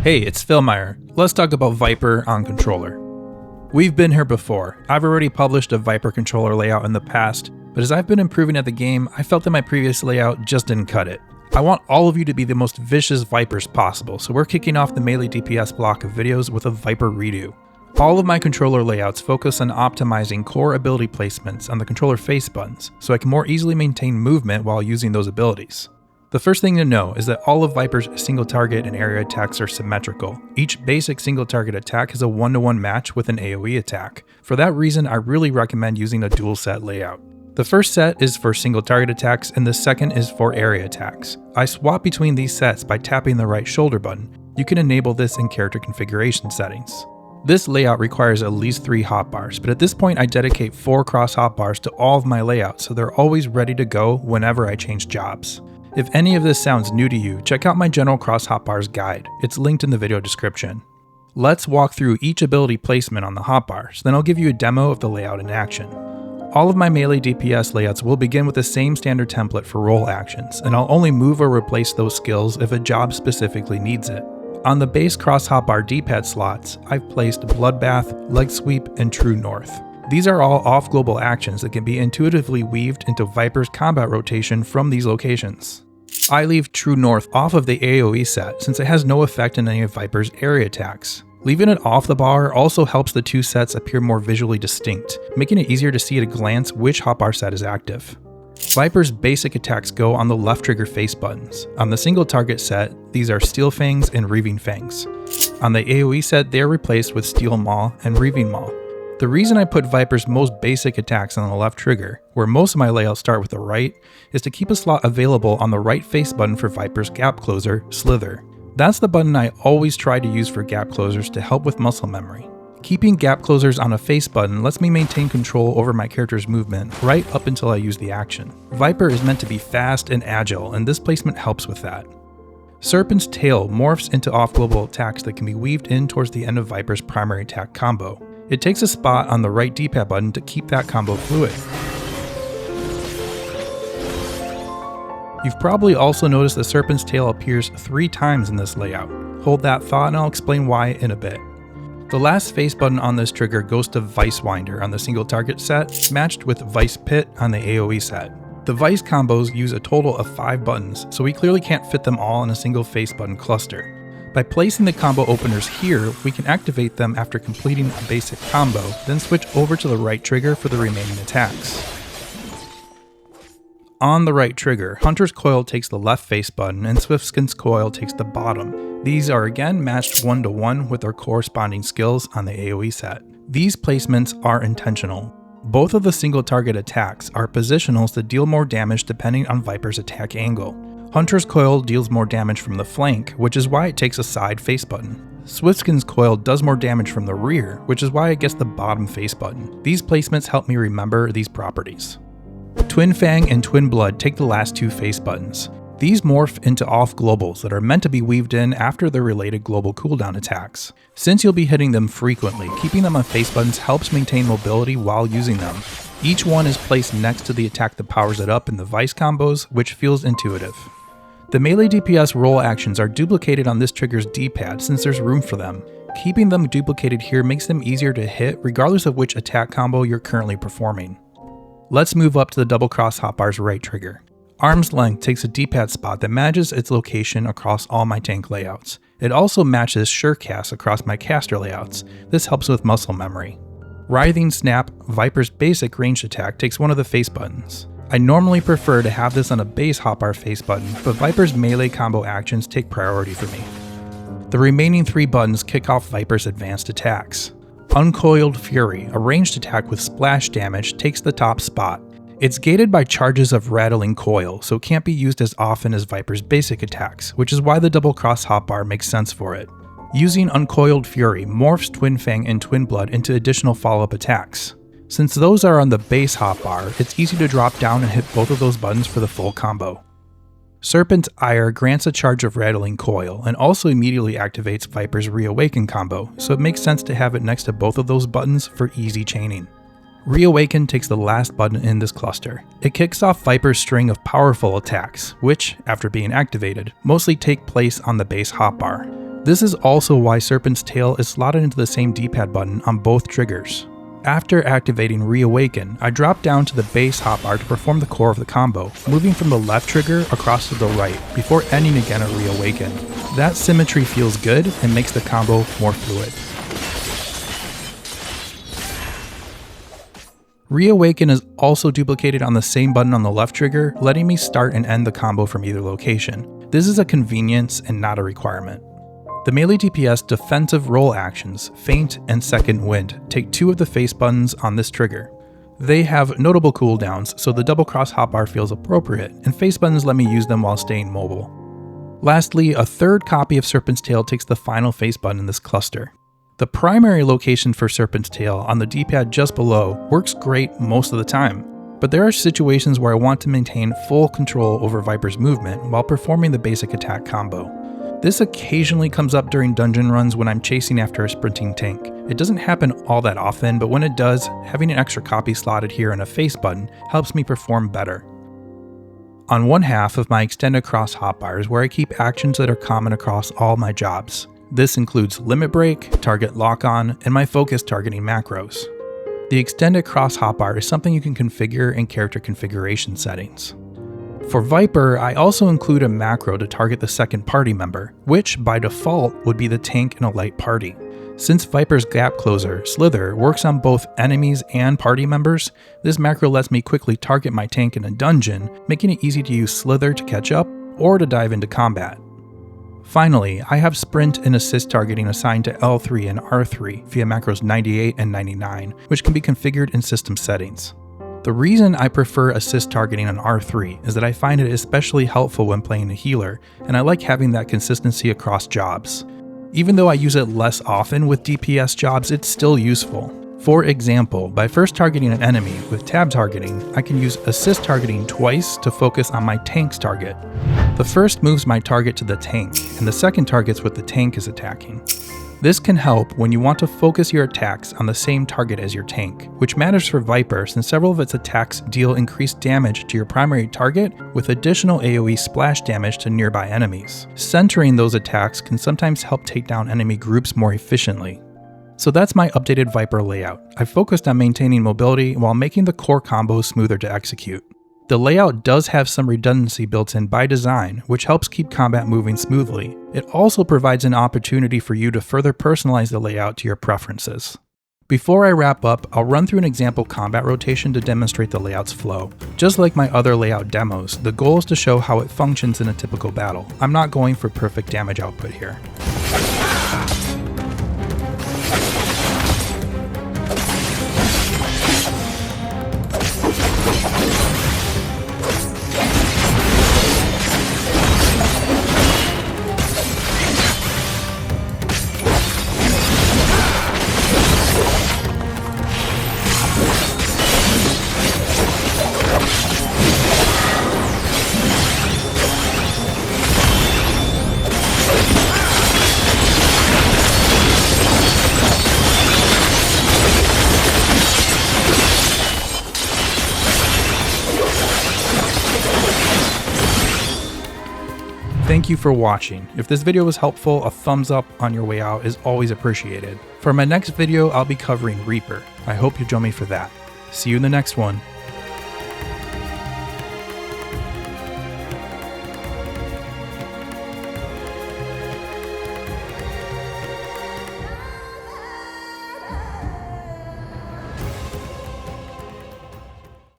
Hey, it's Phil Meyer. Let's talk about Viper on controller. We've been here before. I've already published a Viper controller layout in the past, but as I've been improving at the game, I felt that my previous layout just didn't cut it. I want all of you to be the most vicious Vipers possible, so we're kicking off the melee DPS block of videos with a Viper redo. All of my controller layouts focus on optimizing core ability placements on the controller face buttons, so I can more easily maintain movement while using those abilities. The first thing to know is that all of Viper's single target and area attacks are symmetrical. Each basic single target attack is a 1-to-1 match with an AoE attack. For that reason, I really recommend using a dual set layout. The first set is for single target attacks and the second is for area attacks. I swap between these sets by tapping the right shoulder button. You can enable this in character configuration settings. This layout requires at least 3 hotbars, but at this point I dedicate 4 cross hotbars to all of my layouts so they're always ready to go whenever I change jobs. If any of this sounds new to you, check out my general cross hotbars guide. It's linked in the video description. Let's walk through each ability placement on the hotbars, then I'll give you a demo of the layout in action. All of my melee DPS layouts will begin with the same standard template for role actions, and I'll only move or replace those skills if a job specifically needs it. On the base cross hotbar D-pad slots, I've placed Bloodbath, Leg Sweep, and True North. These are all off-global actions that can be intuitively weaved into Viper's combat rotation from these locations. I leave True North off of the AoE set since it has no effect in any of Viper's area attacks. Leaving it off the bar also helps the two sets appear more visually distinct, making it easier to see at a glance which hotbar set is active. Viper's basic attacks go on the left trigger face buttons. On the single target set, these are Steel Fangs and Reaving Fangs. On the AoE set, they are replaced with Steel Maw and Reaving Maw. The reason I put Viper's most basic attacks on the left trigger, where most of my layouts start with the right, is to keep a slot available on the right face button for Viper's gap closer, Slither. That's the button I always try to use for gap closers to help with muscle memory. Keeping gap closers on a face button lets me maintain control over my character's movement right up until I use the action. Viper is meant to be fast and agile, and this placement helps with that. Serpent's Tail morphs into off-global attacks that can be weaved in towards the end of Viper's primary attack combo. It takes a spot on the right D-pad button to keep that combo fluid. You've probably also noticed the Serpent's Tail appears 3 times in this layout. Hold that thought and I'll explain why in a bit. The last face button on this trigger goes to Vice Winder on the single target set, matched with Vice Pit on the AoE set. The Vice combos use a total of 5 buttons, so we clearly can't fit them all in a single face button cluster. By placing the combo openers here, we can activate them after completing a basic combo, then switch over to the right trigger for the remaining attacks. On the right trigger, Hunter's Coil takes the left face button and Swiftskin's Coil takes the bottom. These are again matched 1-to-1 with their corresponding skills on the AoE set. These placements are intentional. Both of the single target attacks are positionals that deal more damage depending on Viper's attack angle. Hunter's Coil deals more damage from the flank, which is why it takes a side face button. Swiftskin's Coil does more damage from the rear, which is why it gets the bottom face button. These placements help me remember these properties. Twin Fang and Twin Blood take the last 2 face buttons. These morph into off-globals that are meant to be weaved in after their related global cooldown attacks. Since you'll be hitting them frequently, keeping them on face buttons helps maintain mobility while using them. Each one is placed next to the attack that powers it up in the Vice combos, which feels intuitive. The melee DPS role actions are duplicated on this trigger's D-pad since there's room for them. Keeping them duplicated here makes them easier to hit regardless of which attack combo you're currently performing. Let's move up to the double cross hotbar's right trigger. Arm's Length takes a D-pad spot that matches its location across all my tank layouts. It also matches Surecast across my caster layouts. This helps with muscle memory. Writhing Snap, Viper's basic ranged attack, takes one of the face buttons. I normally prefer to have this on a base hotbar face button, but Viper's melee combo actions take priority for me. The remaining 3 buttons kick off Viper's advanced attacks. Uncoiled Fury, a ranged attack with splash damage, takes the top spot. It's gated by charges of Rattling Coil, so it can't be used as often as Viper's basic attacks, which is why the double cross hotbar makes sense for it. Using Uncoiled Fury morphs Twin Fang and Twin Blood into additional follow-up attacks. Since those are on the base hotbar, it's easy to drop down and hit both of those buttons for the full combo. Serpent's Ire grants a charge of Rattling Coil and also immediately activates Viper's Reawaken combo, so it makes sense to have it next to both of those buttons for easy chaining. Reawaken takes the last button in this cluster. It kicks off Viper's string of powerful attacks, which, after being activated, mostly take place on the base hotbar. This is also why Serpent's Tail is slotted into the same D-pad button on both triggers. After activating Reawaken, I drop down to the base hotbar to perform the core of the combo, moving from the left trigger across to the right, before ending again at Reawaken. That symmetry feels good and makes the combo more fluid. Reawaken is also duplicated on the same button on the left trigger, letting me start and end the combo from either location. This is a convenience and not a requirement. The melee DPS defensive roll actions, Feint and Second Wind, take 2 of the face buttons on this trigger. They have notable cooldowns, so the double cross hotbar feels appropriate, and face buttons let me use them while staying mobile. Lastly, a third copy of Serpent's Tail takes the final face button in this cluster. The primary location for Serpent's Tail on the D-pad just below works great most of the time, but there are situations where I want to maintain full control over Viper's movement while performing the basic attack combo. This occasionally comes up during dungeon runs when I'm chasing after a sprinting tank. It doesn't happen all that often, but when it does, having an extra copy slotted here and a face button helps me perform better. On one half of my extended cross hotbar is where I keep actions that are common across all my jobs. This includes Limit Break, Target Lock-On, and my focus targeting macros. The extended cross hotbar is something you can configure in character configuration settings. For Viper, I also include a macro to target the second party member, which by default would be the tank in a light party. Since Viper's gap closer, Slither, works on both enemies and party members, this macro lets me quickly target my tank in a dungeon, making it easy to use Slither to catch up or to dive into combat. Finally, I have sprint and assist targeting assigned to L3 and R3 via macros 98 and 99, which can be configured in system settings. The reason I prefer assist targeting on R3 is that I find it especially helpful when playing a healer, and I like having that consistency across jobs. Even though I use it less often with DPS jobs, it's still useful. For example, by first targeting an enemy with tab targeting, I can use assist targeting twice to focus on my tank's target. The first moves my target to the tank, and the second targets what the tank is attacking. This can help when you want to focus your attacks on the same target as your tank, which matters for Viper since several of its attacks deal increased damage to your primary target with additional AoE splash damage to nearby enemies. Centering those attacks can sometimes help take down enemy groups more efficiently. So that's my updated Viper layout. I've focused on maintaining mobility while making the core combos smoother to execute. The layout does have some redundancy built in by design, which helps keep combat moving smoothly. It also provides an opportunity for you to further personalize the layout to your preferences. Before I wrap up, I'll run through an example combat rotation to demonstrate the layout's flow. Just like my other layout demos, the goal is to show how it functions in a typical battle. I'm not going for perfect damage output here. Thank you for watching. If this video was helpful, a thumbs up on your way out is always appreciated. For my next video, I'll be covering Reaper. I hope you join me for that. See you in the next one.